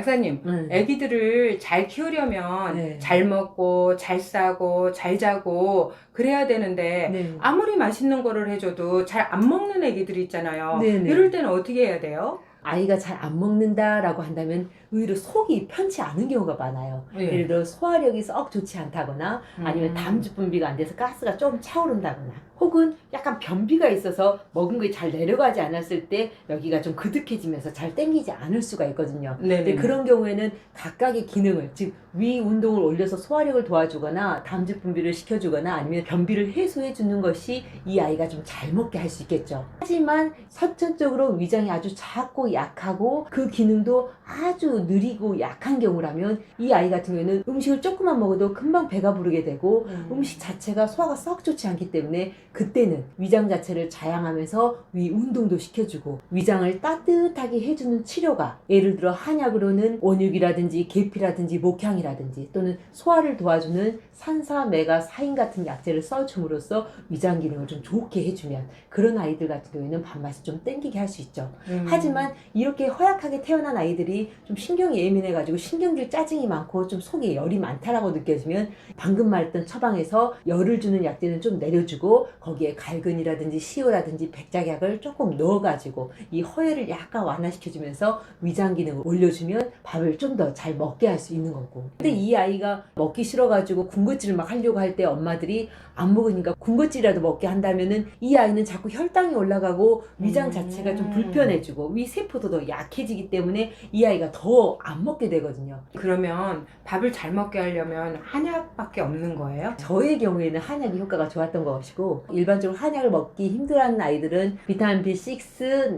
약사님, 아기들을 잘 키우려면 네. 잘 먹고, 잘 싸고, 잘 자고, 그래야 되는데, 네. 아무리 맛있는 거를 해줘도 잘 안 먹는 아기들 있잖아요. 네네. 이럴 때는 어떻게 해야 돼요? 아이가 잘 안 먹는다라고 한다면 의외로 속이 편치 않은 경우가 많아요. 예. 예를 들어 소화력이 썩 좋지 않다거나 아니면 담즙 분비가 안 돼서 가스가 좀 차오른다거나 혹은 약간 변비가 있어서 먹은 게 잘 내려가지 않았을 때 여기가 좀 그득해지면서 잘 땡기지 않을 수가 있거든요. 네네. 근데 그런 경우에는 각각의 기능을 즉 위 운동을 올려서 소화력을 도와주거나 담즙 분비를 시켜주거나 아니면 변비를 해소해 주는 것이 이 아이가 좀 잘 먹게 할 수 있겠죠. 하지만 선천적으로 위장이 아주 작고 약하고 그 기능도 아주 느리고 약한 경우라면 이 아이 같은 경우에는 음식을 조금만 먹어도 금방 배가 부르게 되고 음식 자체가 소화가 썩 좋지 않기 때문에 그때는 위장 자체를 자양하면서 위 운동도 시켜주고 위장을 따뜻하게 해주는 치료가 예를 들어 한약으로는 원육이라든지 계피라든지 목향이라든지 또는 소화를 도와주는 산사, 메가, 사인 같은 약재를 써줌으로써 위장 기능을 좀 좋게 해주면 그런 아이들 같은 경우에는 밥맛이 좀 땡기게 할 수 있죠. 하지만 이렇게 허약하게 태어난 아이들이 좀 신경이 예민해가지고 신경질 짜증이 많고 좀 속에 열이 많다라고 느껴지면 방금 말했던 처방에서 열을 주는 약재는 좀 내려주고 거기에 갈근이라든지 시효라든지 백작약을 조금 넣어가지고 이 허열을 약간 완화시켜주면서 위장 기능을 올려주면 밥을 좀 더 잘 먹게 할 수 있는 거고. 근데 이 아이가 먹기 싫어가지고 군것질을 막 하려고 할 때 엄마들이 안 먹으니까 군것질이라도 먹게 한다면은 이 아이는 자꾸 혈당이 올라가고 위장 자체가 좀 불편해지고 위 세포도 더 약해지기 때문에 이 아이가 더 안 먹게 되거든요. 그러면 밥을 잘 먹게 하려면 한약밖에 없는 거예요? 저의 경우에는 한약이 효과가 좋았던 것이고 일반적으로 한약을 먹기 힘들어하는 아이들은 비타민 B6,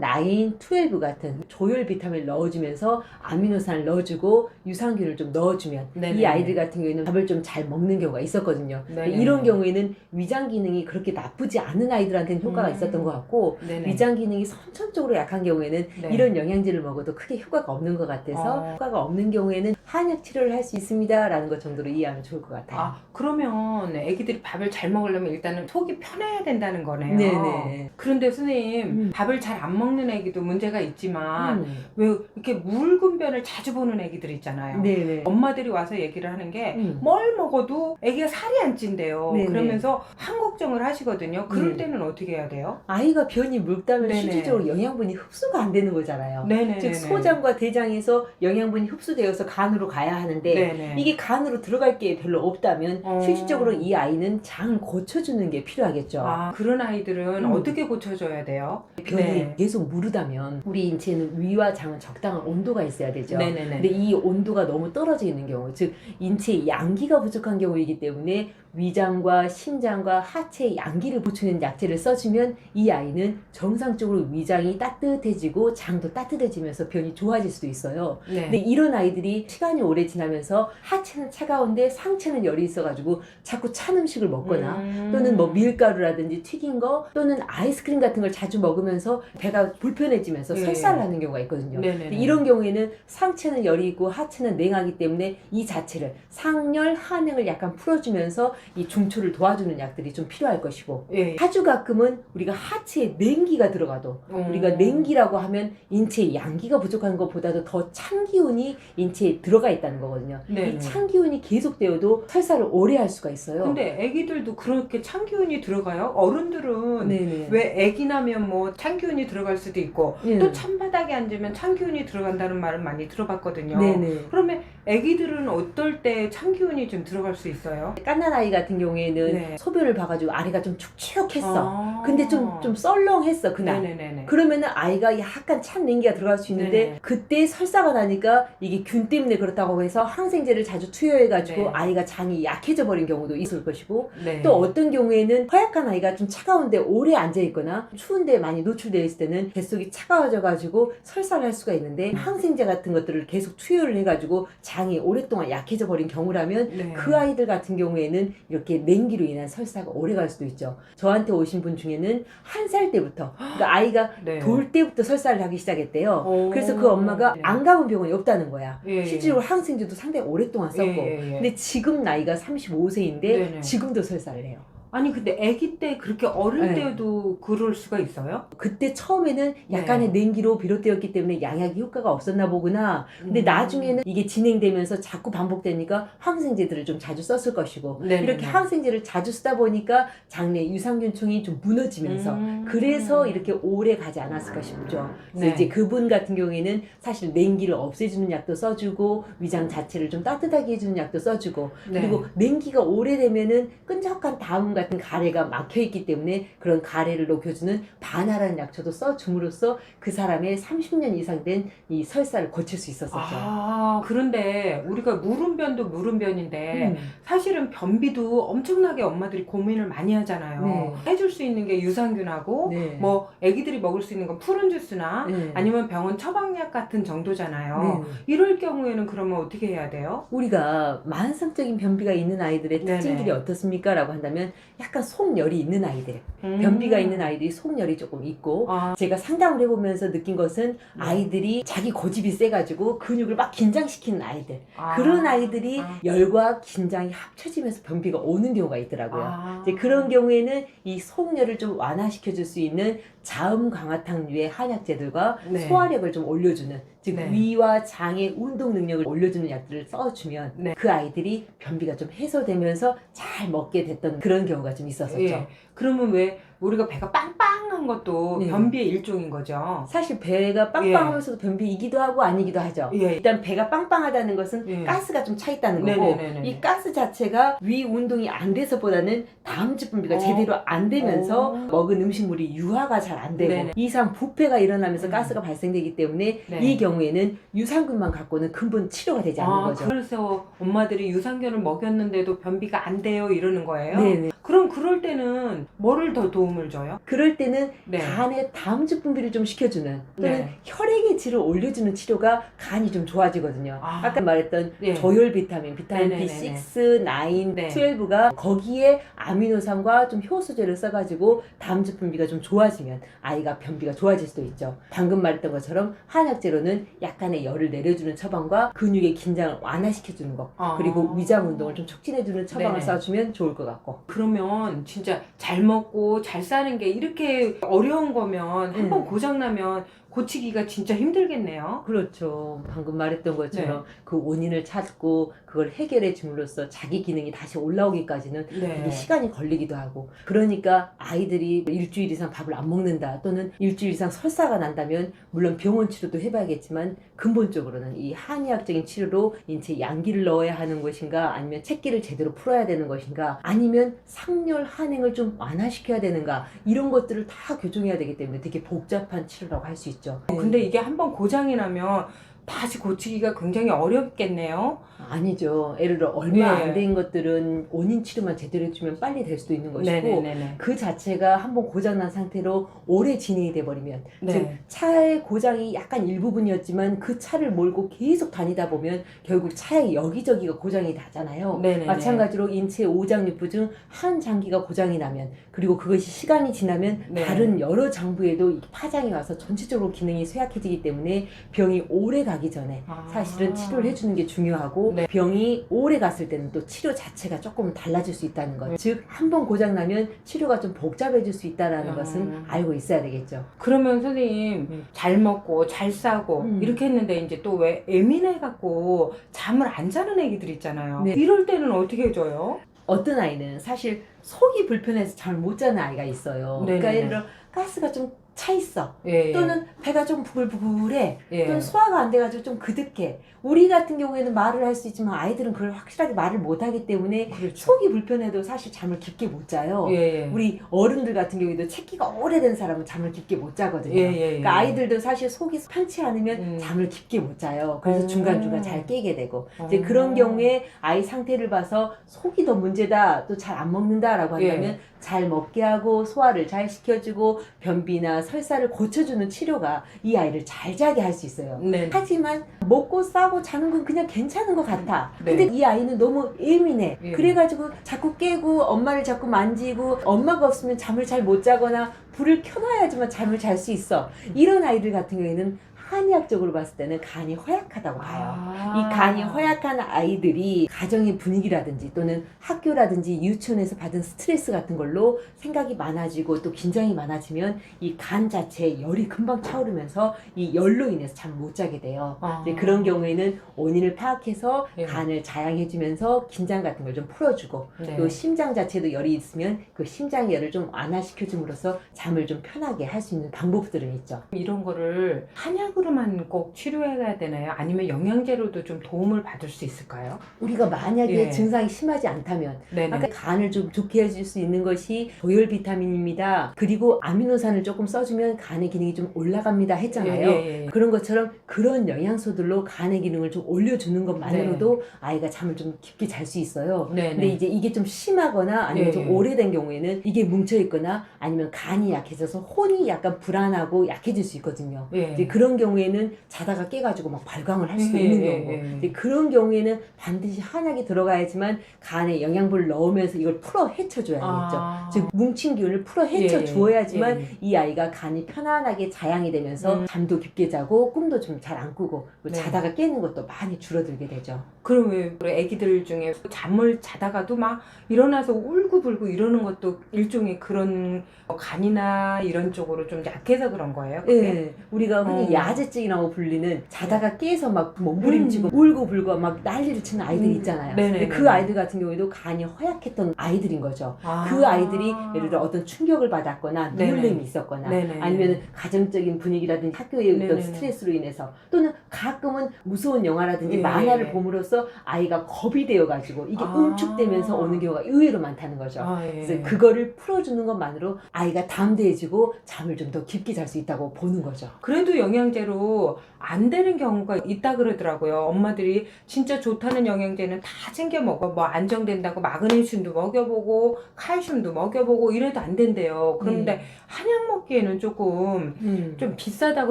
9, 12 같은 조혈 비타민을 넣어주면서 아미노산을 넣어주고 유산균을 좀 넣어주면 네네. 이 아이들 같은 경우에는 밥을 좀 잘 먹는 경우가 있었거든요. 네네. 이런 경우에는 위장 기능이 그렇게 나쁘지 않은 아이들한테는 효과가 있었던 것 같고 네네. 위장 기능이 선천적으로 약한 경우에는 네. 이런 영양제를 먹어도 크게 효과가 없는 것 같아서 효과가 없는 경우에는 한약 치료를 할 수 있습니다 라는 것 정도로 이해하면 좋을 것 같아요. 아, 그러면 애기들이 밥을 잘 먹으려면 일단은 속이 편해야 된다는 거네요. 네네. 그런데 선생님, 밥을 잘 안 먹는 애기도 문제가 있지만 왜 이렇게 묽은 자주 보는 애기들 있잖아요. 네네. 엄마들이 와서 얘기를 하는 게 뭘 먹어도 애기가 살이 안 찐대요. 네네. 그러면서 한 걱정을 하시거든요. 그럴 네. 때는 어떻게 해야 돼요? 아이가 변이 묽다면 네네. 실질적으로 영양분이 흡수가 안 되는 거잖아요. 네네. 즉 소장과 대장에서 영양분이 흡수되어서 간으로 가야 하는데 네네. 이게 간으로 들어갈 게 별로 없다면 실질적으로 이 아이는 장을 고쳐주는 게 필요하겠죠. 아, 그런 아이들은 어떻게 고쳐줘야 돼요? 변이 네. 계속 무르다면 우리 인체는 위와 장은 적당한 온도가 있어야 되죠. 네네네. 근데 이 온도가 너무 떨어져 있는 경우, 즉 인체에 양기가 부족한 경우이기 때문에 위장과 심장과 하체에 양기를 보충하는 약재를 써주면 이 아이는 정상적으로 위장이 따뜻해지고 장도 따뜻해지면서 변이 좋아질 수도 있어요. 네. 근데 이런 아이들이 시간이 오래 지나면서 하체는 차가운데 상체는 열이 있어가지고 자꾸 찬 음식을 먹거나 또는 뭐 밀가루라든지 튀긴 거 또는 아이스크림 같은 걸 자주 먹으면서 배가 불편해지면서 네. 설사를 하는 경우가 있거든요. 네네네. 이런 경우에는 상체는 열이 있고 하체는 냉하기 때문에 이 자체를 상열, 한행을 약간 풀어주면서 이 중초를 도와주는 약들이 좀 필요할 것이고 예. 아주 가끔은 우리가 하체에 냉기가 들어가도 우리가 냉기라고 하면 인체에 양기가 부족한 것보다도 더 찬 기운이 인체에 들어가 있다는 거거든요. 네네. 이 찬 기운이 계속되어도 설사를 오래 할 수가 있어요. 근데 애기들도 그렇게 찬 기운이 들어가요? 어른들은 네네. 왜 애기 나면 뭐 찬 기운이 들어갈 수도 있고 예. 또 찬바닥에 앉으면 찬 기운이 들어간다는 말은 많이 들어봤거든요. 네네. 그러면 애기들은 어떨 때 찬 기운이 좀 들어갈 수 있어요? 갓난 아이 같은 경우에는 네. 소변을 봐가지고 아래가 좀 축축했어. 아. 근데 좀 썰렁했어 그날. 네네네네. 그러면은 아이가 약간 찬 냉기가 들어갈 수 있는데 네네. 그때 설사가 나니까 이게 균 때문에 그렇다고 해서 항생제를 자주 투여해가지고 네. 아이가 장이 약해져 버린 경우도 있을 것이고 네. 또 어떤 경우에는 허약한 아이가 좀 차가운데 오래 앉아있거나 추운데 많이 노출되어 있을 때는 뱃속이 차가워져가지고 설사를 할 수가 있는데 항생제 같은 것들을 계속 투여를 해가지고 장이 오랫동안 약해져 버린 경우라면 네. 그 아이들 같은 경우에는 이렇게 냉기로 인한 설사가 오래 갈 수도 있죠. 저한테 오신 분 중에는 1살 때부터 그러니까 아이가 네. 돌 때부터 설사를 하기 시작했대요. 오. 그래서 그 엄마가 네. 안 가본 병원이 없다는 거야. 예. 실제로 항생제도 상당히 오랫동안 썼고 예. 근데 지금 나이가 35세인데 네네. 지금도 설사를 해요. 아니 근데 아기 때 그렇게 어릴 네. 때도 그럴 수가 있어요? 그때 처음에는 약간의 냉기로 비롯되었기 때문에 양약이 효과가 없었나 보구나. 근데 나중에는 이게 진행되면서 자꾸 반복되니까 항생제들을 좀 자주 썼을 것이고 네네네. 이렇게 항생제를 자주 쓰다 보니까 장내 유산균총이 좀 무너지면서 그래서 이렇게 오래 가지 않았을까 싶죠. 그래서 네. 이제 그분 같은 경우에는 사실 냉기를 없애주는 약도 써주고 위장 자체를 좀 따뜻하게 해주는 약도 써주고 네. 그리고 냉기가 오래되면은 끈적한 다음 같은 가래가 막혀있기 때문에 그런 가래를 녹여주는 바나라는 약초도 써줌으로써 그 사람의 30년 이상 된 이 설사를 고칠 수 있었었죠. 아, 그런데 우리가 물운변도 물운변인데 음. 사실은 변비도 엄청나게 엄마들이 고민을 많이 하잖아요. 네. 해줄 수 있는 게 유산균하고 네. 뭐 애기들이 먹을 수 있는 건 푸른 주스나 네. 아니면 병원 처방약 같은 정도잖아요. 네. 이럴 경우에는 그러면 어떻게 해야 돼요? 우리가 만성적인 변비가 있는 아이들의 네네. 특징들이 어떻습니까? 라고 한다면 약간 속열이 있는 아이들, 변비가 있는 아이들이 속열이 조금 있고 아, 제가 상담을 해보면서 느낀 것은 네. 아이들이 자기 고집이 세가지고 근육을 막 긴장시키는 아이들 아. 그런 아이들이 아. 열과 긴장이 합쳐지면서 변비가 오는 경우가 있더라고요. 아. 이제 그런 경우에는 이 속열을 좀 완화시켜줄 수 있는 자음 강화탕류의 한약재들과 네. 소화력을 좀 올려주는 즉 네. 위와 장의 운동 능력을 올려주는 약들을 써주면 네. 그 아이들이 변비가 좀 해소되면서 잘 먹게 됐던 그런 경우가 좀 있었었죠. 예. 그러면 왜 우리가 배가 빵빵한 것도 네. 변비의 일종인 거죠? 사실 배가 빵빵하면서도 변비이기도 하고 아니기도 하죠. 예. 일단 배가 빵빵하다는 것은 예. 가스가 좀 차 있다는 거고 네네네네. 이 가스 자체가 위 운동이 안 돼서보다는 다음주 분비가 제대로 안 되면서 먹은 음식물이 유화가 잘 안 되고 네네. 이상 부패가 일어나면서 가스가 발생되기 때문에 네. 이 경우에는 유산균만 갖고는 근본 치료가 되지 않는 거죠. 그래서 엄마들이 유산균을 먹였는데도 변비가 안 돼요 이러는 거예요? 네네. 그럼 그럴 때는 뭐를 더 도움을 줘요? 그럴 때는 네. 간의 다음주 분비를 좀 시켜주는 또는 네. 혈액의 질을 올려주는 치료가 간이 좀 좋아지거든요. 아. 아까 말했던 네. 조혈 비타민, 비타민 네네네네. B6, 9, 네. 12가 거기에 아미노산과 좀 효소제를 써가지고 다음주 분비가 좀 좋아지면 아이가 변비가 좋아질 수도 있죠. 방금 말했던 것처럼 한약재로는 약간의 열을 내려주는 처방과 근육의 긴장을 완화시켜주는 것 그리고 위장 운동을 좀 촉진해주는 처방을 네네. 써주면 좋을 것 같고 그러면 진짜 잘 먹고 잘 사는 게 이렇게 어려운 거면 한번 고장나면 고치기가 진짜 힘들겠네요. 그렇죠. 방금 말했던 것처럼 네. 그 원인을 찾고 그걸 해결해 줌으로써 자기 기능이 다시 올라오기까지는 네. 되게 시간이 걸리기도 하고 그러니까 아이들이 일주일 이상 밥을 안 먹는다 또는 일주일 이상 설사가 난다면 물론 병원 치료도 해봐야겠지만 근본적으로는 이 한의학적인 치료로 인체에 양기를 넣어야 하는 것인가 아니면 체기를 제대로 풀어야 되는 것인가 아니면 상열 한행을 좀 완화시켜야 되는가 이런 것들을 다 교정해야 되기 때문에 되게 복잡한 치료라고 할 수 있죠. 근데 이게 한번 고장이 나면 다시 고치기가 굉장히 어렵겠네요. 아니죠. 예를 들어 얼마 네. 안 된 것들은 원인 치료만 제대로 해주면 빨리 될 수도 있는 것이고 네네네네. 그 자체가 한번 고장난 상태로 오래 진행이 돼버리면 네. 즉 차의 고장이 약간 일부분이었지만 그 차를 몰고 계속 다니다 보면 결국 차의 여기저기가 고장이 나잖아요. 네네네. 마찬가지로 인체 오장육부 중 한 장기가 고장이 나면 그리고 그것이 시간이 지나면 네. 다른 여러 장부에도 파장이 와서 전체적으로 기능이 쇠약해지기 때문에 병이 오래 가기 전에 사실은 치료를 해주는 게 중요하고 네. 병이 오래 갔을 때는 또 치료 자체가 조금 달라질 수 있다는 것. 즉 한 번 고장 나면 치료가 좀 복잡해질 수 있다는 것은 알고 있어야 되겠죠. 그러면 선생님 잘 먹고 잘 싸고 이렇게 했는데 이제 또 왜 예민해 갖고 잠을 안 자는 애기들 있잖아요. 네. 이럴 때는 어떻게 해줘요? 어떤 아이는 사실 속이 불편해서 잠을 못 자는 아이가 있어요. 네네네. 그러니까 예를 들어 가스가 좀 차 있어. 예. 또는 배가 좀 부글부글해. 예. 또는 소화가 안 돼가지고 좀 그득해. 우리 같은 경우에는 말을 할 수 있지만 아이들은 그걸 확실하게 말을 못 하기 때문에 그렇죠. 속이 불편해도 사실 잠을 깊게 못 자요. 예. 우리 어른들 같은 경우에도 체기가 오래된 사람은 잠을 깊게 못 자거든요. 예. 그러니까 아이들도 사실 속이 편치 않으면 잠을 깊게 못 자요. 그래서 중간중간 잘 깨게 되고 이제 그런 경우에 아이 상태를 봐서 속이 더 문제다 또 잘 안 먹는다라고 한다면 잘 먹게 하고 소화를 잘 시켜주고 변비나 설사를 고쳐주는 치료가 이 아이를 잘 자게 할 수 있어요. 네. 하지만 먹고 싸고 자는 건 그냥 괜찮은 것 같아. 네. 근데 이 아이는 너무 예민해. 예. 그래가지고 자꾸 깨고 엄마를 자꾸 만지고 엄마가 없으면 잠을 잘 못 자거나 불을 켜놔야지만 잠을 잘 수 있어. 이런 아이들 같은 경우에는 한의학적으로 봤을 때는 간이 허약하다고 봐요. 아. 이 간이 허약한 아이들이 가정의 분위기라든지 또는 학교라든지 유치원에서 받은 스트레스 같은 걸로 생각이 많아지고 또 긴장이 많아지면 이 간 자체에 열이 금방 차오르면서 이 열로 인해서 잠 못 자게 돼요. 아. 이제 그런 경우에는 원인을 파악해서 예. 간을 자양해주면서 긴장 같은 걸 좀 풀어주고 네. 또 심장 자체도 열이 있으면 그 심장 열을 좀 완화시켜줌으로써 잠을 좀 편하게 할 수 있는 방법들은 있죠. 이런 거를 한약으로만 꼭 치료해야 되나요? 아니면 영양제로도 좀 도움을 받을 수 있을까요? 우리가 만약에 예. 증상이 심하지 않다면 네네. 아까 간을 좀 좋게 해줄 수 있는 것이 고열 비타민입니다. 그리고 아미노산을 조금 써주면 간의 기능이 좀 올라갑니다 했잖아요. 예. 그런 것처럼 그런 영양소들로 간의 기능을 좀 올려주는 것만으로도 아이가 잠을 좀 깊게 잘 수 있어요. 네네. 근데 이제 이게 좀 심하거나 아니면 예. 좀 오래된 경우에는 이게 뭉쳐있거나 아니면 간이 약해져서 혼이 약간 불안하고 약해질 수 있거든요. 예. 이제 그런 경우에는 자다가 깨가지고 막 발광을 할 수도 예, 있는 예, 경우고 예. 이제 그런 경우에는 반드시 한약이 들어가야지만 간에 영양분을 넣으면서 이걸 풀어 헤쳐줘야겠죠. 즉 뭉친 기운을 풀어 헤쳐 주어야지만 이 아이가 간이 편안하게 자양이 되면서 잠도 깊게 자고 꿈도 좀 잘 안 꾸고 또 네. 자다가 깨는 것도 많이 줄어들게 되죠. 그럼 왜 애기들 중에 잠을 자다가도 막 일어나서 울고불고 이러는 것도 일종의 그런 간이나 이런 쪽으로 좀 약해서 그런 거예요? 그게? 예, 우리가 흔히 야제증이라고 불리는 자다가 깨서 막 몸부림치고 울고불고 막 난리를 치는 아이들이 있잖아요. 네네네. 근데 그 아이들 같은 경우에도 간이 허약했던 아이들인 거죠. 아. 그 아이들이 예를 들어 어떤 충격을 받았거나 네네. 누울림이 있었거나 네네. 아니면 가정적인 분위기라든지 학교의 어떤 네네네. 스트레스로 인해서 또는 가끔은 무서운 영화라든지 예. 만화를 봄으로써 아이가 겁이 되어가지고 이게 아. 응축되면서 오는 경우가 의외로 많다는 거죠. 아, 예. 그래서 그거를 풀어주는 것만으로 아이가 담대해지고 잠을 좀 더 깊게 잘 수 있다고 보는 거죠. 그래도 영양제로 안 되는 경우가 있다 그러더라고요. 엄마들이 진짜 좋다는 영양제는 다 챙겨 먹어. 뭐 안정된다고 마그네슘도 먹여보고 칼슘도 먹여보고 이래도 안 된대요. 그런데 한약 먹기에는 조금 좀 비싸다고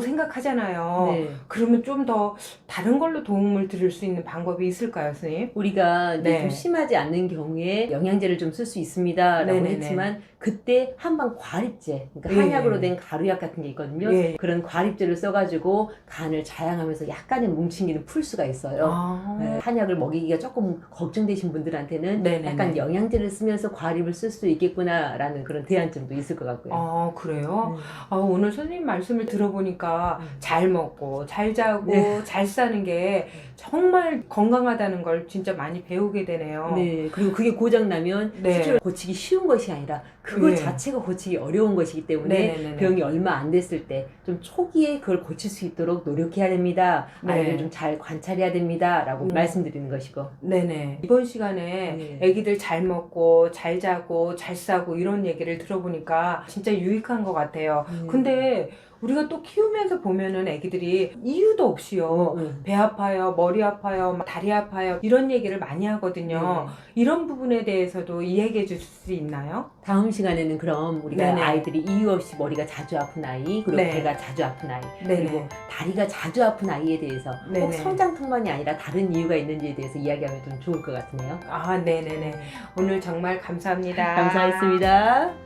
생각하잖아요. 네. 그러면 좀 더 다른 걸로 도움을 드릴 수 있는 방법이 있을까요, 선생님? 우리가 이제 네. 좀 심하지 않는 경우에 영양제를 좀 쓸 수 있습니다라고 네네네. 했지만 그때 한방 과립제, 그러니까 예. 한약으로 된 가루약 같은 게 있거든요. 예. 그런 과립제를 써가지고 간을 자양하면서 약간의 뭉친 기는 풀 수가 있어요. 아. 네, 한약을 먹이기가 조금 걱정되신 분들한테는 네네네. 약간 영양제를 쓰면서 과립을 쓸 수 있겠구나라는 그런 대안점도 있을 것 같고요. 아, 그래요? 아, 오늘 선생님 말씀을 들어보니까 잘 먹고 잘 자고 네. 잘 사는 게 정말 건강하다는 걸 진짜 많이 배우게 되네요. 네, 그리고 그게 고장나면 네. 수술을 고치기 쉬운 것이 아니라 그거 네. 자체가 고치기 어려운 것이기 때문에 네네네네. 병이 얼마 안 됐을 때 좀 초기에 그걸 고칠 수 있도록 노력해야 됩니다. 네. 아이를 좀 잘 관찰해야 됩니다. 라고 말씀드리는 것이고. 네네. 이번 시간에 네. 애기들 잘 먹고 잘 자고 잘 싸고 이런 얘기를 들어보니까 진짜 유익한 것 같아요. 근데 우리가 또 키우면서 보면은 애기들이 이유도 없이요. 배 아파요, 머리 아파요, 막 다리 아파요 이런 얘기를 많이 하거든요. 이런 부분에 대해서도 이야기해 줄 수 있나요? 다음 시간에는 그럼 우리가 네네. 아이들이 이유 없이 머리가 자주 아픈 아이, 그리고 네. 배가 자주 아픈 아이, 네네. 그리고 다리가 자주 아픈 아이에 대해서 네네. 꼭 성장통만이 아니라 다른 이유가 있는지에 대해서 이야기하면 좀 좋을 것 같으네요. 아, 네네네. 오늘 정말 감사합니다. 감사했습니다.